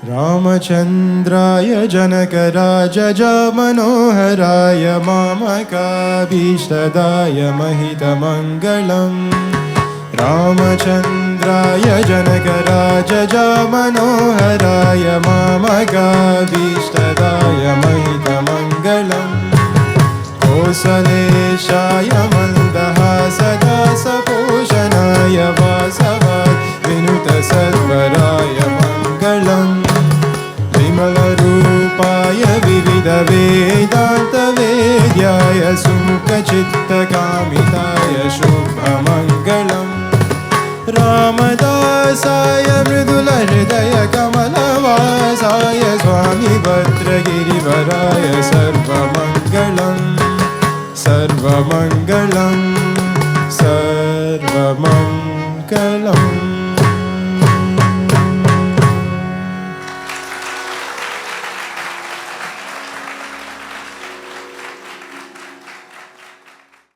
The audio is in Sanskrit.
रामचन्द्राय जनकराजमनोहराय मामकाभीष्टदाय महितमङ्गलम् रामचन्द्राय जनकराजमनोहराय मामकाभीष्टदाय महितमङ्गलम् कोसलेशाय मन्दहासदासपोषणाय वासवाय विनुतसत्वरा